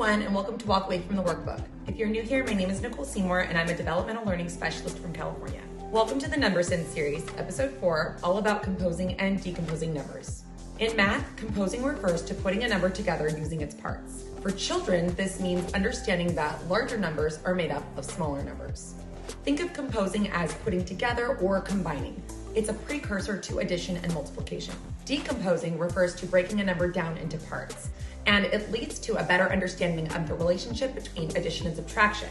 everyone, and welcome to Walk Away from the Workbook. If you're new here, my name is Nicole Seymour, and I'm a developmental learning specialist from California. Welcome to the Number Sense series, episode 4, all about composing and decomposing numbers. In math, composing refers to putting a number together using its parts. For children, this means understanding that larger numbers are made up of smaller numbers. Think of composing as putting together or combining. It's a precursor to addition and multiplication. Decomposing refers to breaking a number down into parts, and it leads to a better understanding of the relationship between addition and subtraction.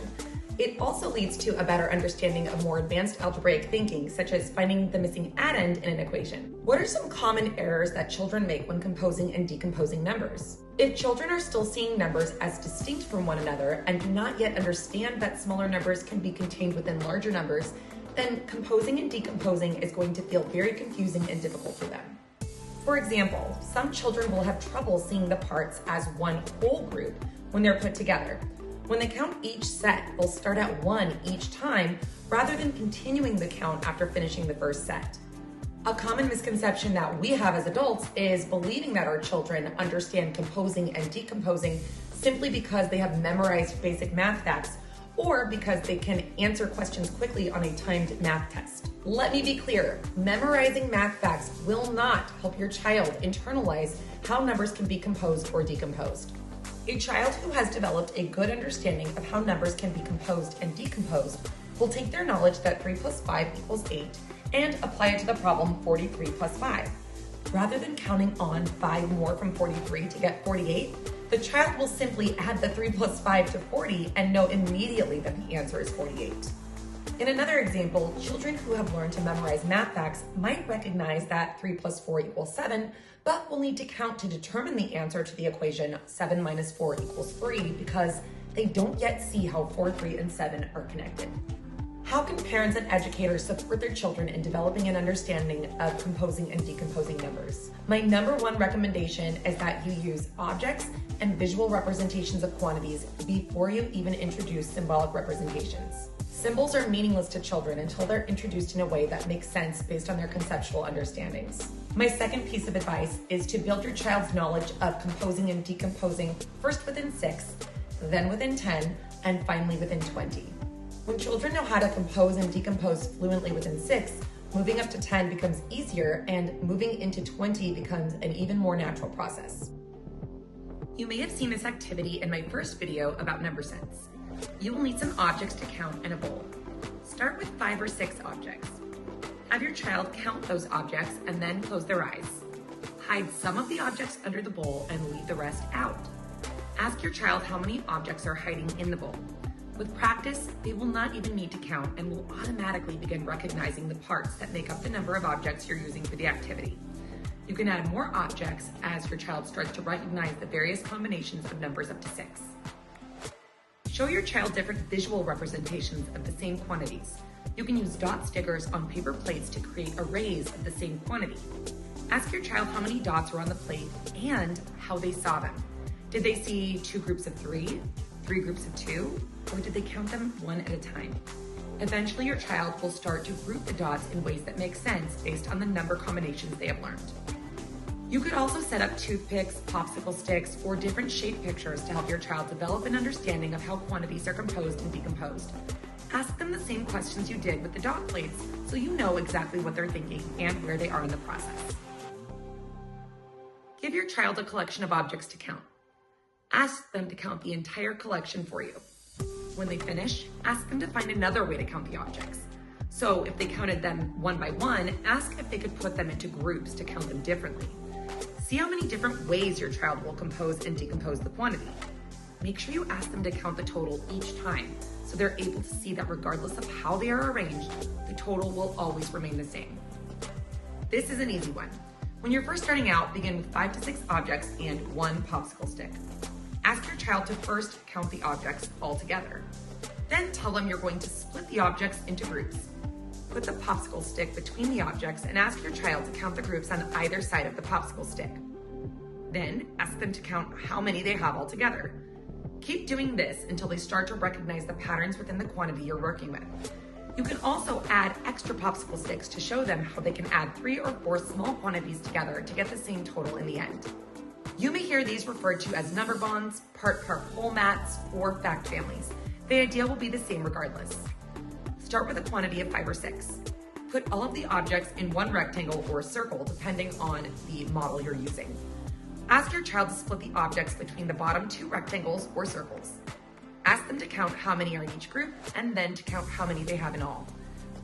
It also leads to a better understanding of more advanced algebraic thinking, such as finding the missing addend in an equation. What are some common errors that children make when composing and decomposing numbers? If children are still seeing numbers as distinct from one another and do not yet understand that smaller numbers can be contained within larger numbers, then composing and decomposing is going to feel very confusing and difficult for them. For example, some children will have trouble seeing the parts as one whole group when they're put together. When they count each set, they'll start at 1 each time rather than continuing the count after finishing the first set. A common misconception that we have as adults is believing that our children understand composing and decomposing simply because they have memorized basic math facts or because they can answer questions quickly on a timed math test. Let me be clear, memorizing math facts will not help your child internalize how numbers can be composed or decomposed. A child who has developed a good understanding of how numbers can be composed and decomposed will take their knowledge that 3 plus 5 equals 8 and apply it to the problem 43 plus 5. Rather than counting on 5 more from 43 to get 48, the child will simply add the 3 plus 5 to 40 and know immediately that the answer is 48. In another example, children who have learned to memorize math facts might recognize that 3 plus 4 equals 7, but will need to count to determine the answer to the equation 7 minus 4 equals 3 because they don't yet see how 4, 3, and 7 are connected. How can parents and educators support their children in developing an understanding of composing and decomposing numbers? My number one recommendation is that you use objects and visual representations of quantities before you even introduce symbolic representations. Symbols are meaningless to children until they're introduced in a way that makes sense based on their conceptual understandings. My second piece of advice is to build your child's knowledge of composing and decomposing first within 6, then within 10, and finally within 20. When children know how to compose and decompose fluently within 6, moving up to 10 becomes easier and moving into 20 becomes an even more natural process. You may have seen this activity in my first video about number sense. You will need some objects to count in a bowl. Start with 5 or 6 objects. Have your child count those objects and then close their eyes. Hide some of the objects under the bowl and leave the rest out. Ask your child how many objects are hiding in the bowl. With practice, they will not even need to count and will automatically begin recognizing the parts that make up the number of objects you're using for the activity. You can add more objects as your child starts to recognize the various combinations of numbers up to 6. Show your child different visual representations of the same quantities. You can use dot stickers on paper plates to create arrays of the same quantity. Ask your child how many dots were on the plate and how they saw them. Did they see 2 groups of 3, 3 groups of 2, or did they count them one at a time? Eventually, your child will start to group the dots in ways that make sense based on the number combinations they have learned. You could also set up toothpicks, popsicle sticks, or different shape pictures to help your child develop an understanding of how quantities are composed and decomposed. Ask them the same questions you did with the dot plates so you know exactly what they're thinking and where they are in the process. Give your child a collection of objects to count. Ask them to count the entire collection for you. When they finish, ask them to find another way to count the objects. So if they counted them one by one, ask if they could put them into groups to count them differently. See how many different ways your child will compose and decompose the quantity. Make sure you ask them to count the total each time, so they're able to see that regardless of how they are arranged, the total will always remain the same. This is an easy one. When you're first starting out, begin with 5 to 6 objects and 1 popsicle stick. Ask your child to first count the objects all together. Then tell them you're going to split the objects into groups. Put the popsicle stick between the objects and ask your child to count the groups on either side of the popsicle stick. Then ask them to count how many they have altogether. Keep doing this until they start to recognize the patterns within the quantity you're working with. You can also add extra popsicle sticks to show them how they can add 3 or 4 small quantities together to get the same total in the end. You may hear these referred to as number bonds, part-part whole mats, or fact families. The idea will be the same regardless. Start with a quantity of 5 or 6. Put all of the objects in one rectangle or circle depending on the model you're using. Ask your child to split the objects between the bottom 2 rectangles or circles. Ask them to count how many are in each group and then to count how many they have in all.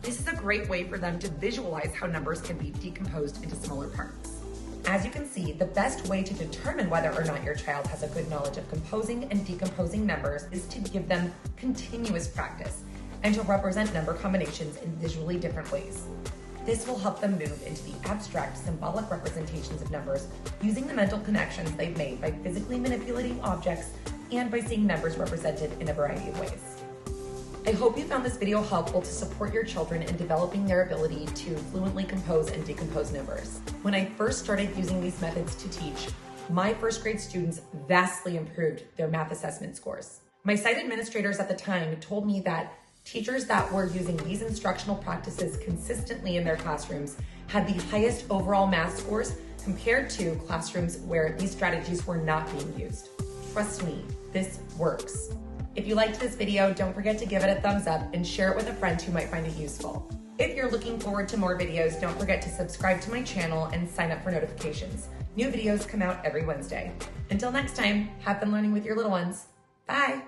This is a great way for them to visualize how numbers can be decomposed into smaller parts. As you can see, the best way to determine whether or not your child has a good knowledge of composing and decomposing numbers is to give them continuous practice and to represent number combinations in visually different ways. This will help them move into the abstract, symbolic representations of numbers using the mental connections they've made by physically manipulating objects and by seeing numbers represented in a variety of ways. I hope you found this video helpful to support your children in developing their ability to fluently compose and decompose numbers. When I first started using these methods to teach, my first grade students vastly improved their math assessment scores. My site administrators at the time told me that teachers that were using these instructional practices consistently in their classrooms had the highest overall math scores compared to classrooms where these strategies were not being used. Trust me, this works. If you liked this video, don't forget to give it a thumbs up and share it with a friend who might find it useful. If you're looking forward to more videos, don't forget to subscribe to my channel and sign up for notifications. New videos come out every Wednesday. Until next time, have fun learning with your little ones. Bye.